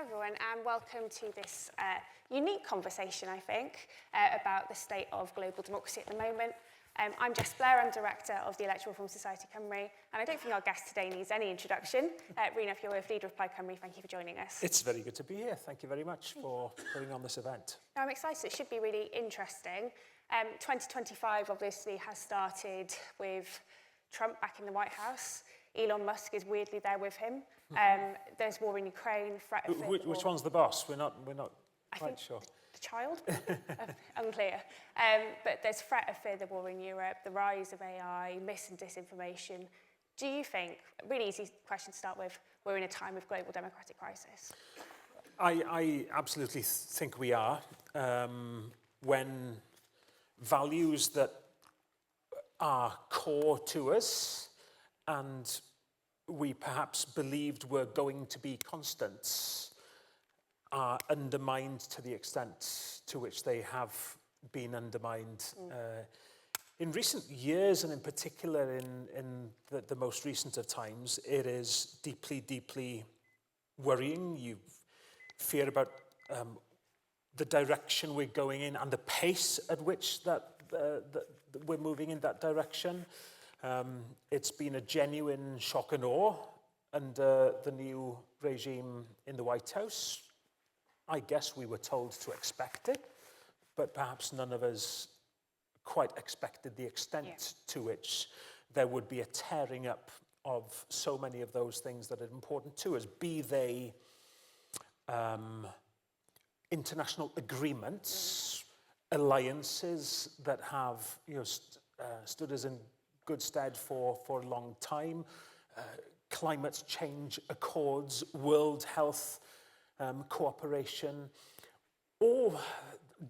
everyone, and welcome to this unique conversation, I think, about the state of global democracy at the moment. I'm Jess Blair, I'm Director of the Electoral Reform Society Cymru, and I don't think our guest today needs any introduction. Rhun, Iorwerth, Leader of Plaid Cymru, thank you for joining us. It's very good to be here. Thank you very much for putting on this event. I'm excited. It should be really interesting. 2025 obviously has started with Trump back in the White House. Elon Musk is weirdly there with him. There's war in Ukraine, threat of Which one's the boss? We're not quite sure. The child? Unclear. But there's threat of further war in Europe, the rise of AI, mis and disinformation. Do you think, really easy question to start with, we're in a time of global democratic crisis? I absolutely think we are. When values that are core to us and we perhaps believed were going to be constants are undermined to the extent to which they have been undermined. In recent years, and in particular in the most recent of times, it is deeply, deeply worrying. You fear about the direction we're going in and the pace at which that we're moving in that direction. It's been a genuine shock and awe under the new regime in the White House. I guess we were told to expect it, but perhaps none of us quite expected the extent to which there would be a tearing up of so many of those things that are important to us, be they international agreements, alliances that have stood us in good stead for a long time, climate change accords, World Health cooperation, or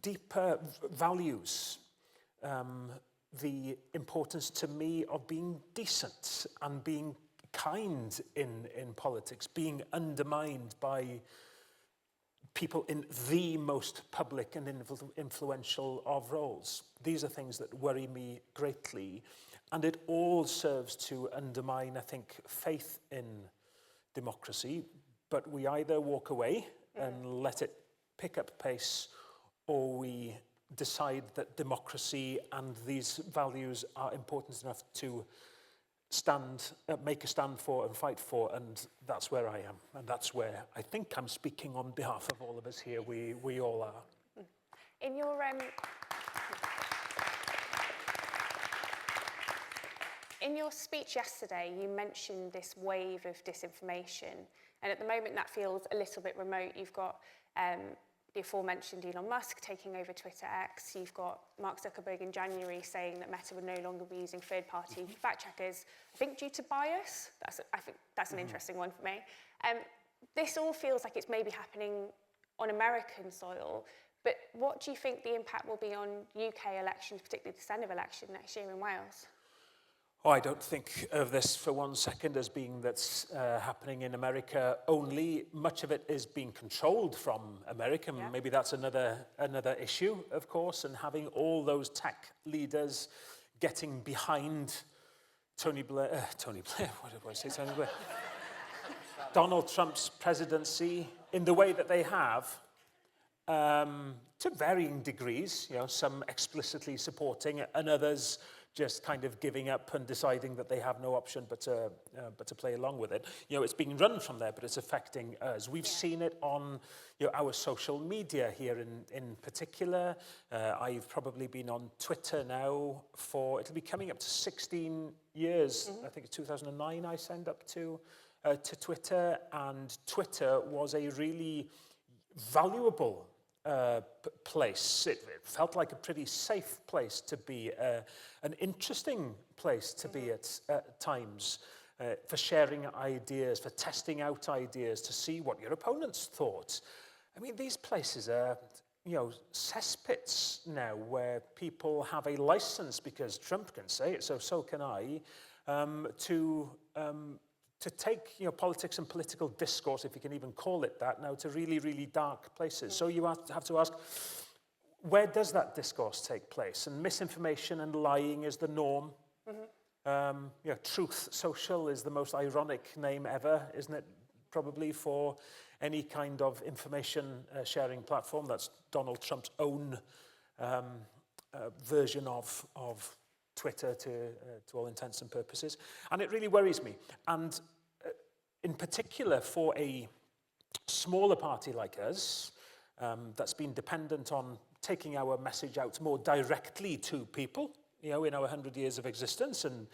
deeper values. The importance to me of being decent and being kind in politics, being undermined by people in the most public and influential of roles. These are things that worry me greatly. And it all serves to undermine, I think, faith in democracy. But we either walk away and let it pick up pace, or we decide that democracy and these values are important enough to make a stand for and fight for, and that's where I am. And that's where I think I'm speaking on behalf of all of us here. We all are. In your In your speech yesterday, you mentioned this wave of disinformation, and at the moment that feels a little bit remote. You've got the aforementioned Elon Musk taking over Twitter X. You've got Mark Zuckerberg in January saying that Meta would no longer be using third-party fact-checkers, I think due to bias. I think that's an interesting one for me. This all feels like it's maybe happening on American soil, but what do you think the impact will be on UK elections, particularly the Senedd election next year in Wales? Oh, I don't think of this for 1 second as being that's happening in America only. Much of it is being controlled from America. Yeah. Maybe that's another issue, of course, and having all those tech leaders getting behind Tony Blair, what did I say, Tony Blair? Donald Trump's presidency in the way that they have, to varying degrees, some explicitly supporting and others just kind of giving up and deciding that they have no option but to play along with it. It's being run from there, but it's affecting us. We've seen it on our social media here in particular. I've probably been on Twitter now it'll be coming up to 16 years. I think it's 2009 I signed up to Twitter, and Twitter was a really valuable place. It felt like a pretty safe place to be, an interesting place to be at times, for sharing ideas, for testing out ideas, to see what your opponents thought. I mean, these places are, cesspits now where people have a license, because Trump can say it, so can I, to take politics and political discourse, if you can even call it that now, to really, really dark places. So you have to ask, where does that discourse take place? And misinformation and lying is the norm. Truth Social is the most ironic name ever, isn't it? probably, for any kind of information sharing platform. That's Donald Trump's own version of Twitter to all intents and purposes. And it really worries me. And in particular for a smaller party like us, that's been dependent on taking our message out more directly to people, in our 100 years of existence, and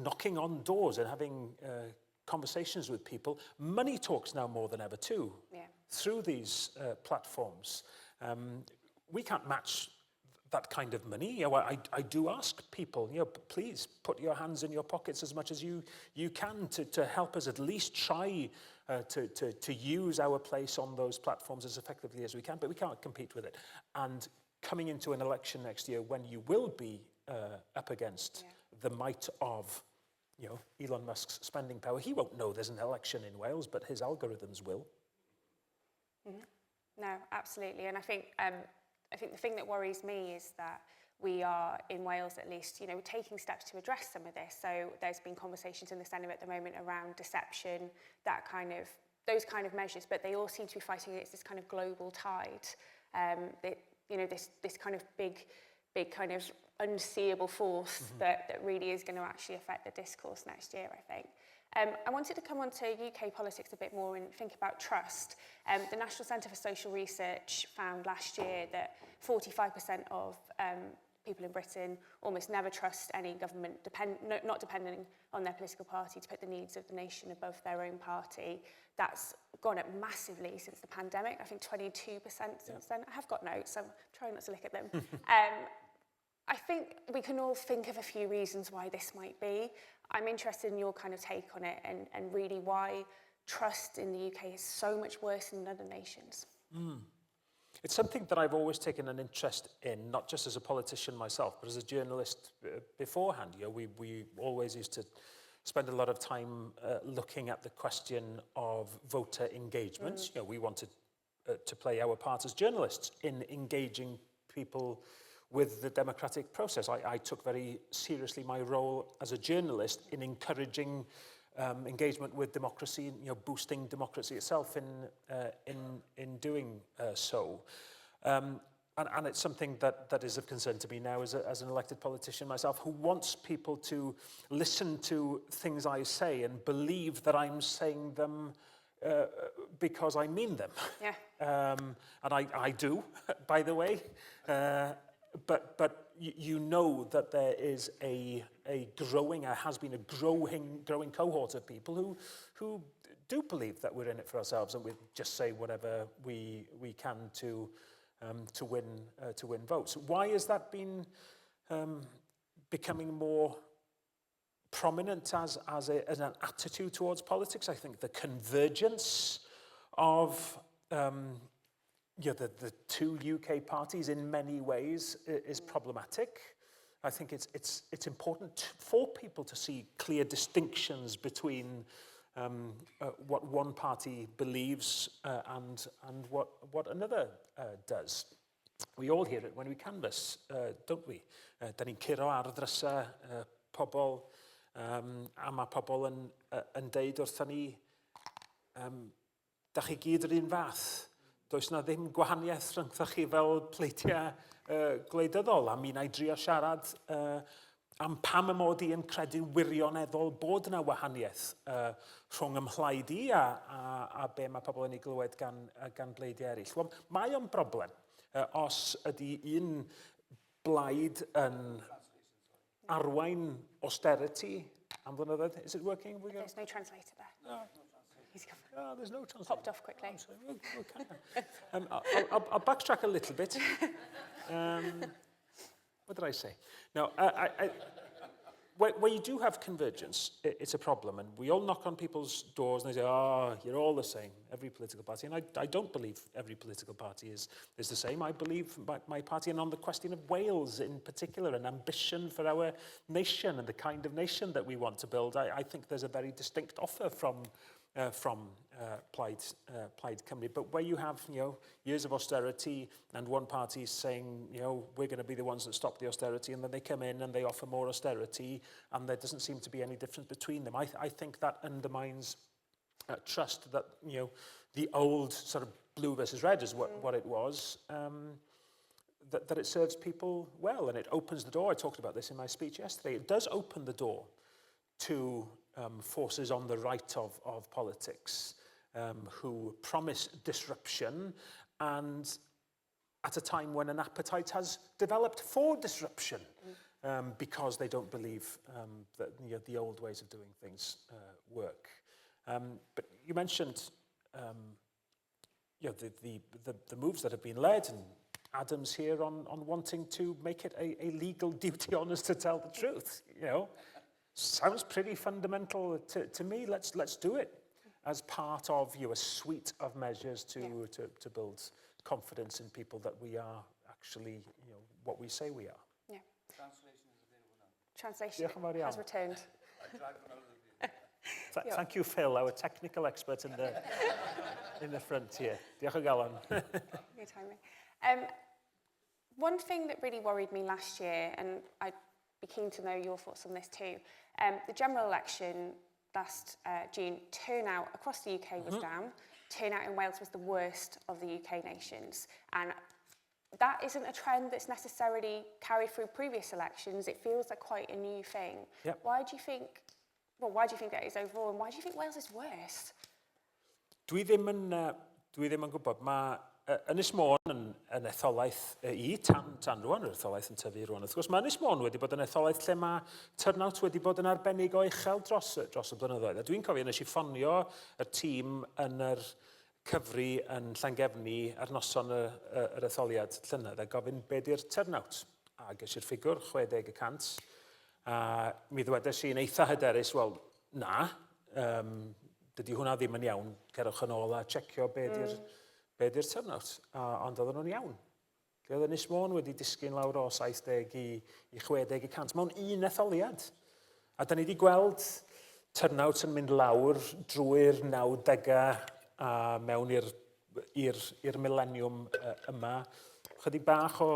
knocking on doors and having conversations with people. Money talks now more than ever too, through these platforms. We can't match that kind of money. I do ask people, please put your hands in your pockets as much as you can to help us at least try to use our place on those platforms as effectively as we can, but we can't compete with it. And coming into an election next year when you will be up against the might of Elon Musk's spending power, he won't know there's an election in Wales, but his algorithms will. No, absolutely. And I think the thing that worries me is that we are, in Wales at least, taking steps to address some of this. So there's been conversations in the Senate at the moment around deception, those kind of measures, but they all seem to be fighting against this kind of global tide. This kind of big kind of unseeable force that really is going to actually affect the discourse next year, I think. I wanted to come on to UK politics a bit more and think about trust. The National Centre for Social Research found last year that 45% of people in Britain almost never trust any government, not depending on their political party, to put the needs of the nation above their own party. That's gone up massively since the pandemic. I think 22% since then. I have got notes, so I'm trying not to look at them. I think we can all think of a few reasons why this might be. I'm interested in your kind of take on it and really why trust in the UK is so much worse than other nations. It's something that I've always taken an interest in, not just as a politician myself, but as a journalist beforehand. We always used to spend a lot of time looking at the question of voter engagement. We wanted to play our part as journalists in engaging people with the democratic process. I took very seriously my role as a journalist in encouraging engagement with democracy, boosting democracy itself in doing so. And it's something that is of concern to me now as an elected politician myself, who wants people to listen to things I say and believe that I'm saying them because I mean them. And I do, by the way. But you know that there is has been a growing cohort of people who do believe that we're in it for ourselves and we just say whatever we can to win votes. Why has that been becoming more prominent as an attitude towards politics? I think the convergence of the two UK parties in many ways is problematic. I think it's important for people to see clear distinctions between what one party believes and what another does. We all hear it when we canvass, don't we? Da ni'n curo ar ddrysau pobl, a mae pobl yn deud wrthyn ni, da chi gyd yr un fath. Does na ddim gwahaniaeth rhyngthach chi fel pleitiau gwleidyddol, a mi na I drio siarad am pam y mod i yn credu wirioneddol bod yna wahaniaeth rhwng ymhlaid i a be mae pobl yn ei glywed gan bleidiau eraill. Wel, mae o'n broblem os ydy un blaid yn arwain austerity am flynyddoedd. Is it working? There's no translator there. No. There's no translation. Popped off quickly. I'll backtrack a little bit. What did I say? No, where you do have convergence, it's a problem. And we all knock on people's doors and they say, you're all the same, every political party. And I don't believe every political party is the same. I believe my party, and on the question of Wales in particular, an ambition for our nation and the kind of nation that we want to build, I think there's a very distinct offer from Plaid Cymru. But where you have, years of austerity and one party saying, we're going to be the ones that stop the austerity, and then they come in and they offer more austerity, and there doesn't seem to be any difference between them. I think that undermines trust that, the old sort of blue versus red is what it was, that it serves people well, and it opens the door. I talked about this in my speech yesterday. It does open the door to forces on the right of politics who promise disruption, and at a time when an appetite has developed for disruption because they don't believe that the old ways of doing things work. But you mentioned the moves that have been led, and Adam's here on wanting to make it a legal duty on us to tell the truth. Sounds pretty fundamental to me. Let's do it as part of a suite of measures to build confidence in people that we are actually what we say we are. Yeah. Translation is available now. Translation has returned. I dragged one out of the Thank you, Phil, our technical expert in the front here. Diolch o galon. Good timing. One thing that really worried me last year, and I'd be keen to know your thoughts on this too, the general election last June, turnout across the UK was down. Turnout in Wales was the worst of the UK nations. And that isn't a trend that's necessarily carried through previous elections. It feels like quite a new thing. Yep. Why do you think that is overall, and why do you think Wales is worse? Dwi ddim yn gwybod. Mae Ynys Môn yn etholaeth tan rwan, yr etholaeth yn tyfu rwan. Wrth gwrs, mae Ynys Môn wedi bod yn etholaeth lle mae turnout wedi bod yn arbennig o uchel dros y blynyddoedd. A dwi'n cofio nes i ffonio y tîm yn yr cyfri yn Llangefni ar noson yr etholiad llynedd a gofyn be di'r turnout. A ges i'r ffigwr 60%. A mi ddwedes i'n eitha hyderus, wel, na, dydy hwnna ddim yn iawn. Cerwch yn ôl a checio be di'r turnout, ond oedden nhw'n iawn. Oedd Ynys Môn wedi disgyn lawr o 70 i 60% mewn un etholiad. A da ni wedi gweld turnout yn mynd lawr drwy'r 90au a mewn i'r millennium yma. Chydig bach o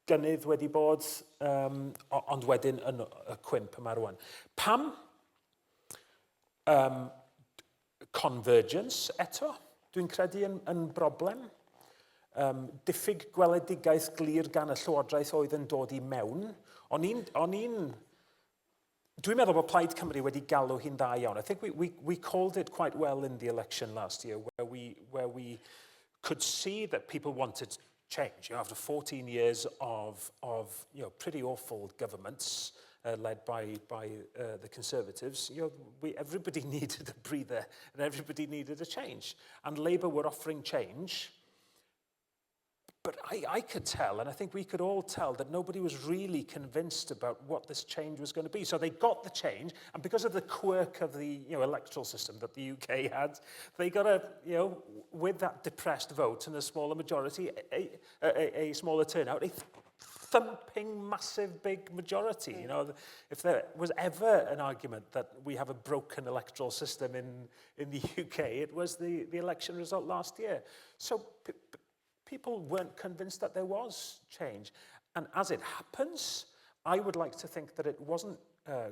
gynnydd wedi bod, ond wedyn yn y cwimp yma rwan. Pam? Convergence eto, dwi'n credu yn broblem. Diffyg gweledigaeth glir gan y Llywodraeth oedd yn dod i mewn. Dwi'n meddwl bod Plaid Cymru wedi galw hi'n dda iawn. I think we called it quite well in the election last year, where we could see that people wanted change. After 14 years of pretty awful governments, led by the Conservatives, everybody needed a breather and everybody needed a change. And Labour were offering change, but I could tell, and I think we could all tell, that nobody was really convinced about what this change was going to be. So they got the change, and because of the quirk of the electoral system that the UK had, they got with that depressed vote and a smaller majority, a smaller turnout, a thumping, massive, big majority. If there was ever an argument that we have a broken electoral system in the UK, it was the election result last year. So people weren't convinced that there was change. And as it happens, I would like to think that it wasn't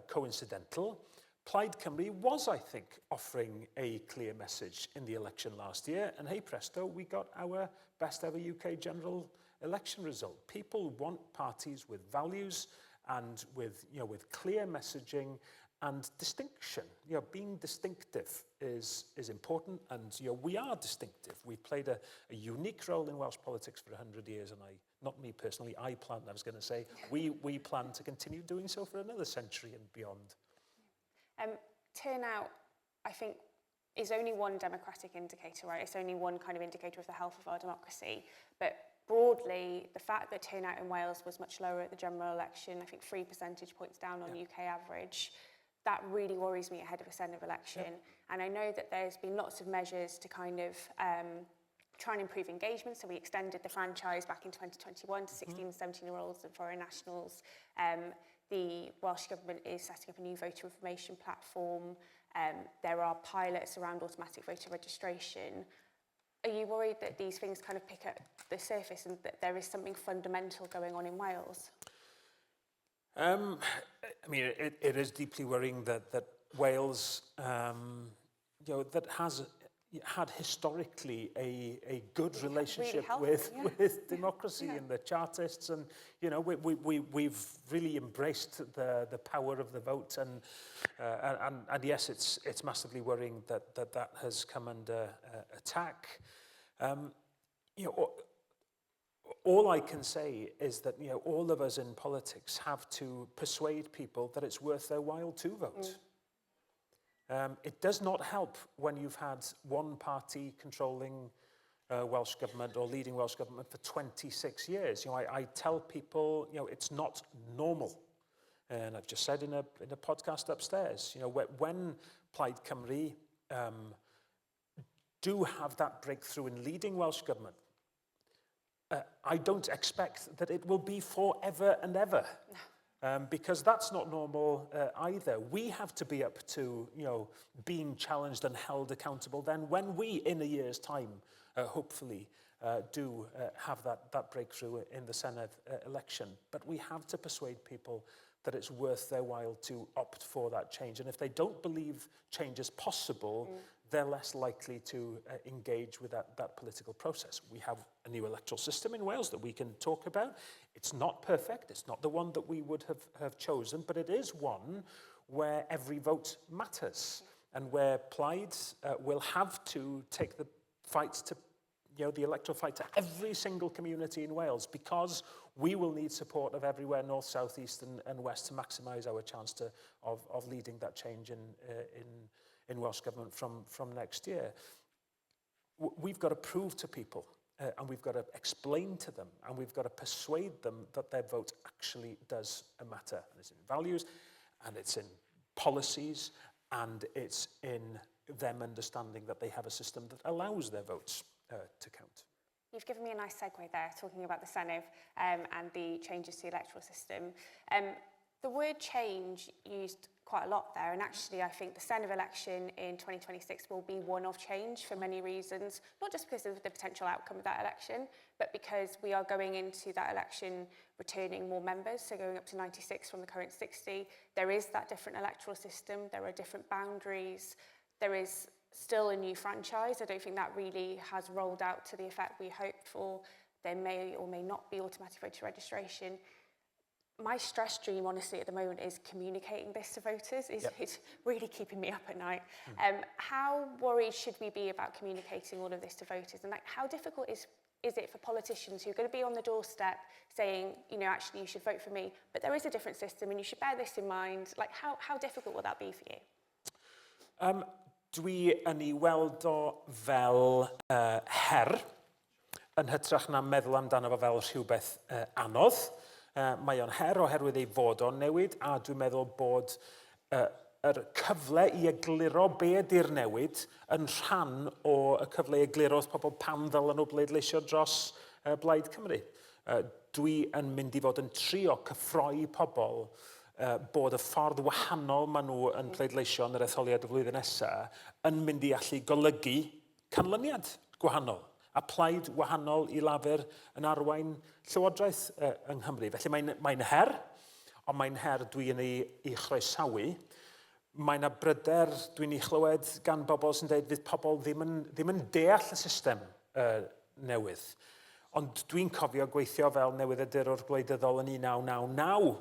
coincidental. Plaid Cymru was, I think, offering a clear message in the election last year. And hey presto, we got our best ever UK general election result. People want parties with values and with clear messaging and distinction. Being distinctive is important, and we are distinctive. We've played a unique role in Welsh politics for 100 years, and not me personally, I was going to say, we plan to continue doing so for another century and beyond. Turnout, I think, is only one democratic indicator, right? It's only one kind of indicator of the health of our democracy. But broadly, the fact that turnout in Wales was much lower at the general election, I think 3 percentage points down on UK average, that really worries me ahead of a Senedd election. Yep. And I know that there's been lots of measures to kind of try and improve engagement. So we extended the franchise back in 2021 to 16 and 17-year-olds and foreign nationals. The Welsh Government is setting up a new voter information platform. There are pilots around automatic voter registration. Are you worried that these things kind of pick up the surface and that there is something fundamental going on in Wales? I mean, it is deeply worrying that Wales that has had historically a good relationship really healthy, with democracy and the Chartists, and we've really embraced the power of the vote, and yes, it's massively worrying that has come under attack. All I can say is that all of us in politics have to persuade people that it's worth their while to vote. It does not help when you've had one party controlling Welsh Government or leading Welsh Government for 26 years. I tell people, it's not normal. And I've just said in a podcast upstairs, when Plaid Cymru do have that breakthrough in leading Welsh Government, I don't expect that it will be forever and ever. Because that's not normal either. We have to be up to, being challenged and held accountable then when we, in a year's time, hopefully, do have that breakthrough in the Senedd election. But we have to persuade people that it's worth their while to opt for that change. And if they don't believe change is possible, they're less likely to engage with that political process. We have a new electoral system in Wales that we can talk about. It's not perfect. It's not the one that we would have chosen, but it is one where every vote matters and where Plaid will have to take the fight to, the electoral fight to every single community in Wales, because we will need support of everywhere, north, south, east and west, to maximise our chance of leading that change in Welsh Government from next year. We've got to prove to people and we've got to explain to them and we've got to persuade them that their vote actually does matter. And it's in values and it's in policies and it's in them understanding that they have a system that allows their votes to count. You've given me a nice segue there, talking about the Senedd and the changes to the electoral system. The word change used quite a lot there, and actually I think the Senedd election in 2026 will be one of change for many reasons, not just because of the potential outcome of that election, but because we are going into that election returning more members, so going up to 96 from the current 60. There is that different electoral system, there are different boundaries, there is still a new franchise. I don't think that really has rolled out to the effect we hoped for. There may or may not be automatic voter registration. My stress dream, honestly, at the moment is communicating this to voters. It's really keeping me up at night. How worried should we be about communicating all of this to voters? And how difficult is it for politicians who are going to be on the doorstep saying, actually you should vote for me, but there is a different system and you should bear this in mind? How difficult will that be for you? Dwi yn ei weld o fel her, yn hytrach na meddwl amdano fo fel rhywbeth anodd. Mae o'n her oherwydd ei fod o'n newid, a dwi'n meddwl bod yr cyfle i egluro be ydy'r newid yn rhan o y cyfle i egluro wrth pobl pam ddylen nhw bleidleisio dros Blaid Cymru. Dwi yn mynd i fod yn trio cyffroi pobl bod y ffordd wahanol maen nhw yn pleidleisio yn yr etholiad y flwyddyn nesaf yn mynd i allu golygu canlyniad gwahanol a plaid wahanol i lafur yn arwain llywodraeth yng Nghymru. Felly mae'n her, ond mae'n her dwi'n ei chroesawu. Mae'n bryder dwi'n ei chlywed gan bobl sy'n dweud fydd pobl ddim yn deall y system newydd. Ond dwi'n cofio gweithio fel newyddiadurwr gwleidyddol yn 1999,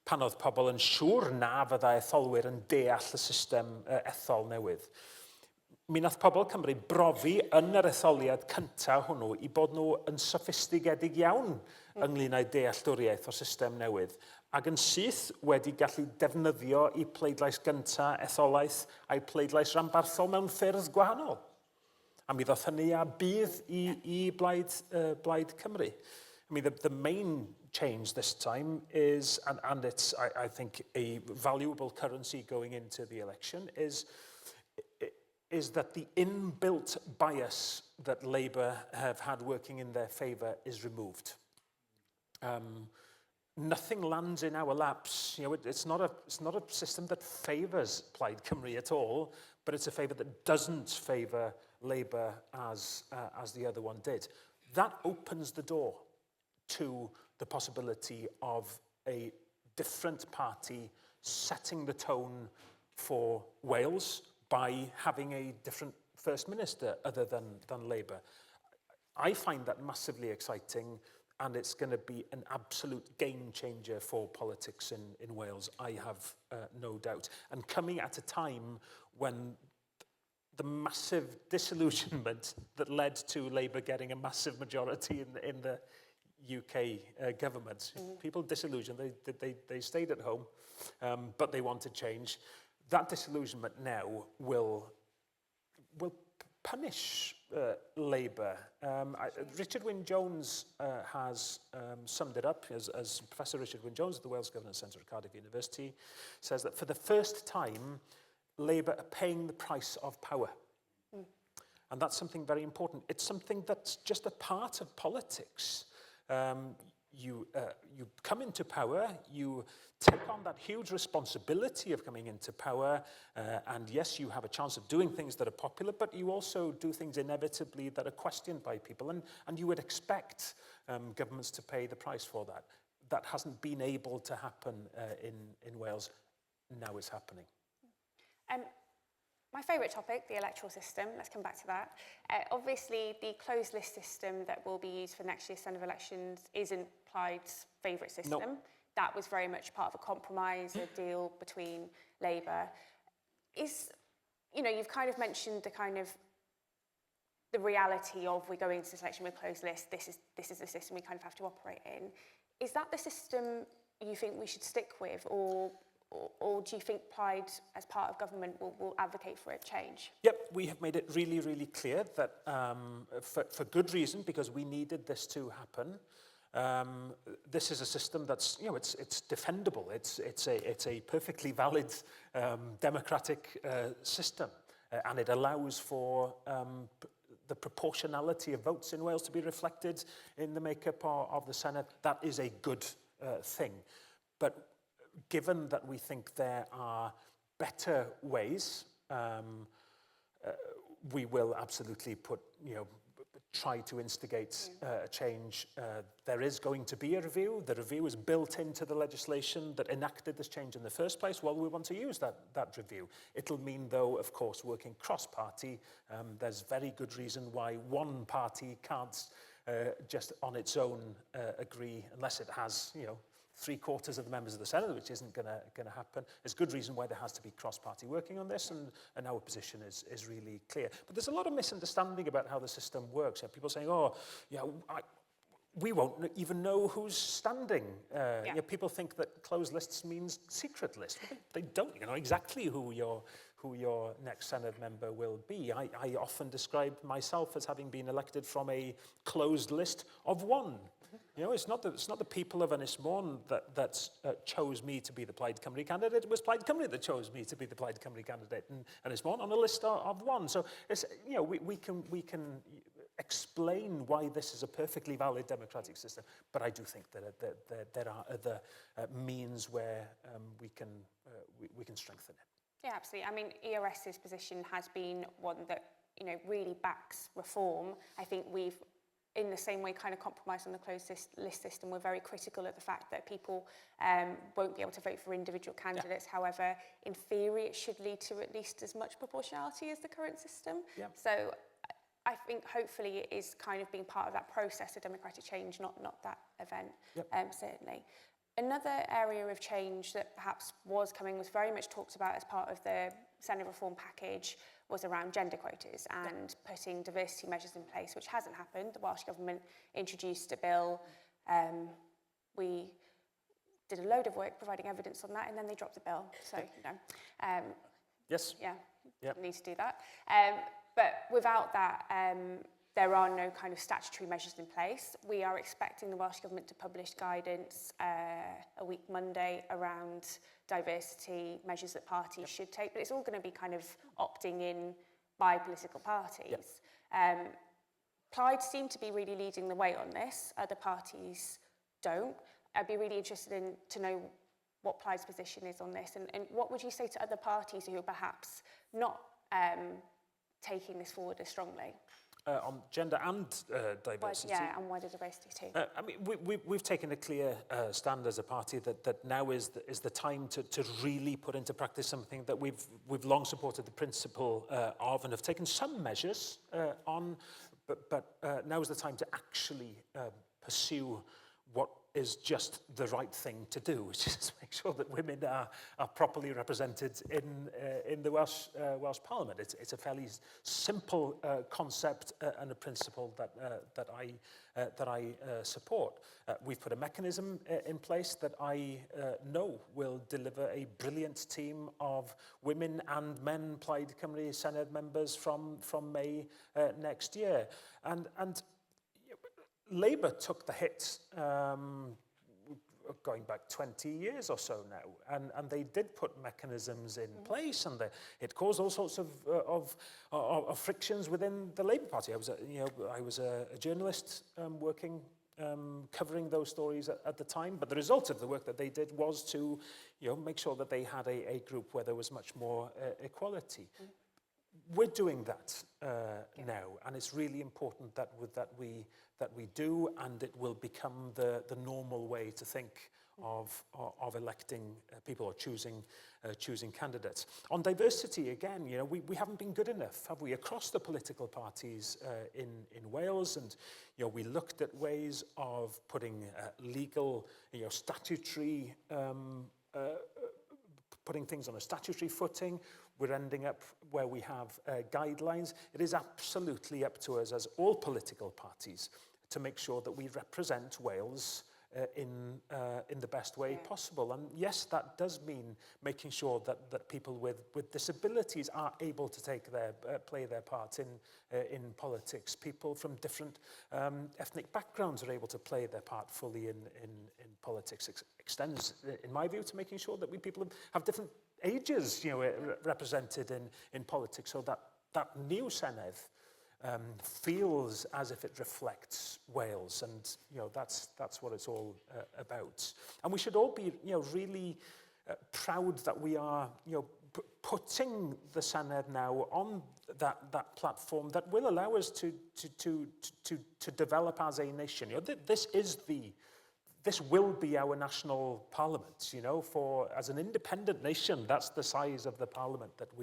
pan oedd pobl yn siŵr na fydda etholwyr yn deall y system ethol newydd. Mi nath pobl Cymru brofi yn yr etholiad cyntaf hwnnw i bod nhw yn soffistigedig iawn ynglyn â'i dealltwriaeth o'r system newydd, ac yn syth wedi gallu defnyddio i pleidlais gyntaf etholaeth a'i pleidlais ranbarthol mewn ffyrdd gwahanol. A mi ddoth hynny a bydd i Blaid Cymru. I mean, the main change this time is, and it's, I think, a valuable currency going into the election, is that the inbuilt bias that Labour have had working in their favour is removed. Nothing lands in our laps. It's not a system that favours Plaid Cymru at all, but it's a favour that doesn't favour Labour as the other one did. That opens the door to the possibility of a different party setting the tone for Wales by having a different First Minister other than Labour. I find that massively exciting, and it's going to be an absolute game changer for politics in Wales, I have no doubt. And coming at a time when the massive disillusionment that led to Labour getting a massive majority in the UK government. People disillusioned, they stayed at home, but they wanted change. That disillusionment now will punish Labour. Richard Wyn-Jones has summed it up, as Professor Richard Wyn-Jones at the Wales Governance Centre at Cardiff University says that for the first time, Labour are paying the price of power. And that's something very important. It's something that's just a part of politics. You come into power, you take on that huge responsibility of coming into power, and yes, you have a chance of doing things that are popular, but you also do things inevitably that are questioned by people, and you would expect governments to pay the price for that. That hasn't been able to happen in Wales. Now it's happening. My favourite topic, the electoral system, let's come back to that. Obviously, the closed list system that will be used for next year's Senedd elections isn't Plaid's favourite system. No. That was very much part of a compromise, a deal between Labour. You've kind of mentioned the reality of we're going into this election with closed list, this is the system we kind of have to operate in. Is that the system you think we should stick with, or do you think Plaid, as part of government, will advocate for a change? Yep, we have made it really, really clear that for good reason, because we needed this to happen. This is a system that's, it's defendable. It's a perfectly valid democratic system, and it allows for the proportionality of votes in Wales to be reflected in the makeup of the Senedd. That is a good thing. But given that we think there are better ways, we will absolutely try to instigate a change. There is going to be a review. The review is built into the legislation that enacted this change in the first place. Well, we want to use that review. It'll mean, though, of course, working cross-party. There's very good reason why one party can't just on its own agree, unless it has, 3/4 of the members of the Senedd, which isn't going to happen. There's good reason why there has to be cross-party working on this, and our position is really clear. But there's a lot of misunderstanding about how the system works. People saying, we won't even know who's standing. People think that closed lists means secret list. They don't. You know exactly who your next Senedd member will be. I often describe myself as having been elected from a closed list of one. It's not the people of Ynys Môn that chose me to be the Plaid Cymru candidate. It was Plaid Cymru that chose me to be the Plaid Cymru candidate in Ynys Môn on a list of one. So it's, we can explain why this is a perfectly valid democratic system, but I do think that there are other means where we can strengthen it. Yeah, absolutely. I mean, ERS's position has been one that really backs reform. I think we've, in the same way, kind of compromised on the closed list system. We're very critical of the fact that people won't be able to vote for individual candidates. Yeah. However, in theory, it should lead to at least as much proportionality as the current system. Yeah. So I think hopefully it is kind of being part of that process of democratic change, not that event, certainly. Another area of change that perhaps was very much talked about as part of the Senedd reform package was around gender quotas and putting diversity measures in place, which hasn't happened. The Welsh Government introduced a bill. We did a load of work providing evidence on that, and then they dropped the bill. So, yes. Yeah, need to do that. But without that, there are no kind of statutory measures in place. We are expecting the Welsh Government to publish guidance a week Monday around diversity measures that parties should take, but it's all going to be kind of opting in by political parties. Plaid seem to be really leading the way on this. Other parties don't. I'd be really interested to know what Plaid's position is on this, and what would you say to other parties who are perhaps not taking this forward as strongly? on gender and diversity. Yeah, and wider diversity too. I mean, we've taken a clear stand as a party that now is the time to really put into practice something that we've long supported the principle of and have taken some measures on, but now is the time to actually pursue what is just the right thing to do, which is make sure that women are properly represented in the Welsh Parliament. It's a fairly simple concept and a principle that I support. We've put a mechanism in place that I know will deliver a brilliant team of women and men Plaid Cymru Senedd members from May next year, and Labour took the hit going back 20 years or so now, and they did put mechanisms in place, and it caused all sorts of frictions within the Labour Party. I was a journalist working covering those stories at the time, but the result of the work that they did was to make sure that they had a group where there was much more equality. We're doing that now, and it's really important that we do, and it will become the normal way to think of electing people or choosing candidates. On diversity, again, we haven't been good enough, have we, across the political parties in Wales, and we looked at ways of putting legal, statutory, putting things on a statutory footing. We're ending up where we have guidelines. It is absolutely up to us as all political parties to make sure that we represent Wales in the best way possible. And yes, that does mean making sure that people with disabilities are able to play their part in politics. People from different ethnic backgrounds are able to play their part fully in politics. Extends, in my view, to making sure that people have different ages, represented in politics, so that new Senedd feels as if it reflects Wales, and that's what it's all about. And we should all be really proud that we are putting the Senedd now on that platform that will allow us to develop as a nation. This will be our national parliament, as an independent nation. That's the size of the parliament that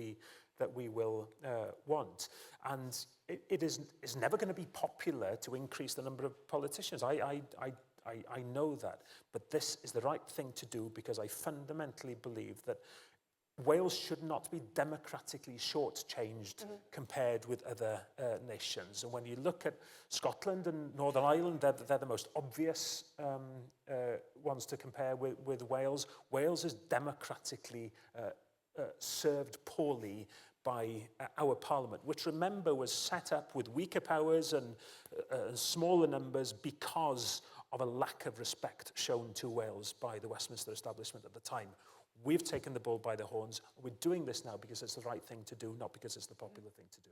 we will want. And it is never going to be popular to increase the number of politicians. I know that. But this is the right thing to do, because I fundamentally believe that Wales should not be democratically shortchanged compared with other nations. And when you look at Scotland and Northern Ireland, they're the most obvious ones to compare with Wales. Wales is democratically served poorly by our parliament, which, remember, was set up with weaker powers and smaller numbers because of a lack of respect shown to Wales by the Westminster establishment at the time. We've taken the bull by the horns. We're doing this now because it's the right thing to do, not because it's the popular thing to do.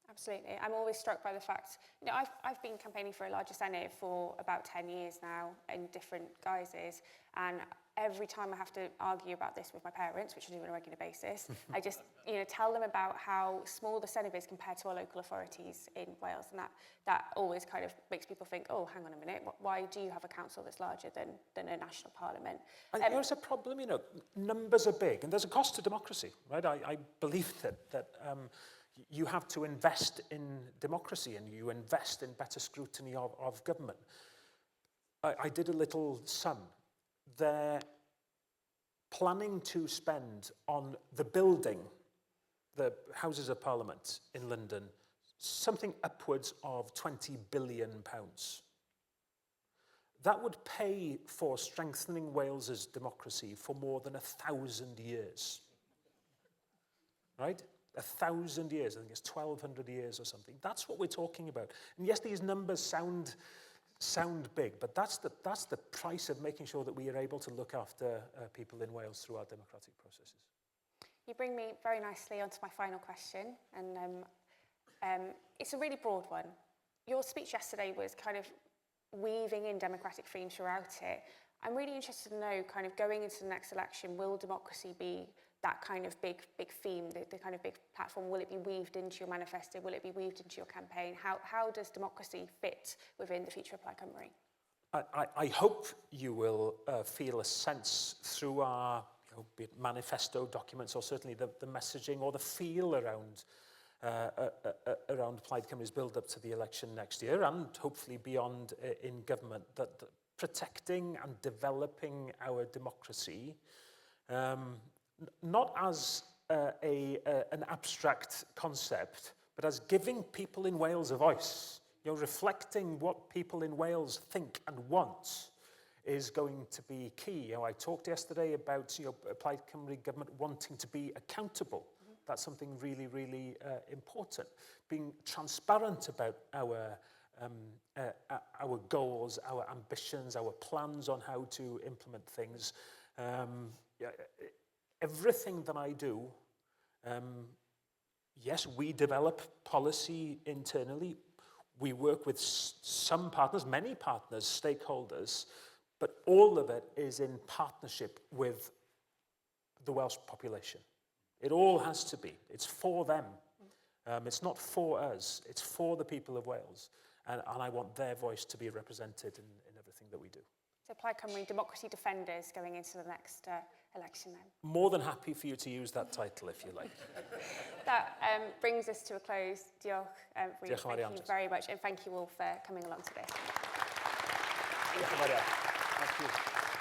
Absolutely. I'm always struck by the fact, I've been campaigning for a larger Senedd for about 10 years now in different guises, and every time I have to argue about this with my parents, which I do on a regular basis, I just tell them about how small the Senedd is compared to our local authorities in Wales, and that always kind of makes people think, oh, hang on a minute, why do you have a council that's larger than a national parliament? And there's a problem, numbers are big, and there's a cost to democracy, right? I believe that you have to invest in democracy, and you invest in better scrutiny of government. I did a little sum. They're planning to spend on the building, the Houses of Parliament in London, something upwards of £20 billion. That would pay for strengthening Wales's democracy for more than 1,000 years. Right? 1,000 years, I think it's 1,200 years or something. That's what we're talking about. And yes, these numbers sound big, but that's the price of making sure that we are able to look after people in Wales through our democratic processes. You bring me very nicely onto my final question, and it's a really broad one. Your speech yesterday was kind of weaving in democratic themes throughout it. I'm really interested to know, kind of going into the next election, will democracy be that kind of big theme, the kind of big platform? Will it be weaved into your manifesto? Will it be weaved into your campaign? How does democracy fit within the future of Plaid Cymru? I hope you will feel a sense through our be it manifesto documents or certainly the messaging or the feel around Plaid Cymru's build-up to the election next year and hopefully beyond in government, that protecting and developing our democracy, not as an abstract concept, but as giving people in Wales a voice, reflecting what people in Wales think and want, is going to be key. I talked yesterday about Plaid Cymru government wanting to be accountable. That's something really, really important. Being transparent about our goals, our ambitions, our plans on how to implement things. Everything that I do, yes, we develop policy internally. We work with some partners, many partners, stakeholders, but all of it is in partnership with the Welsh population. It all has to be. It's for them. It's not for us. It's for the people of Wales. And I want their voice to be represented in everything that we do. So Plaid Cymru democracy defenders going into the next election then? More than happy for you to use that title if you like. That brings us to a close. Diolch, Rhun. Thank you very much, and thank you all for coming along today. Diolch yn fawr iawn. Thank you.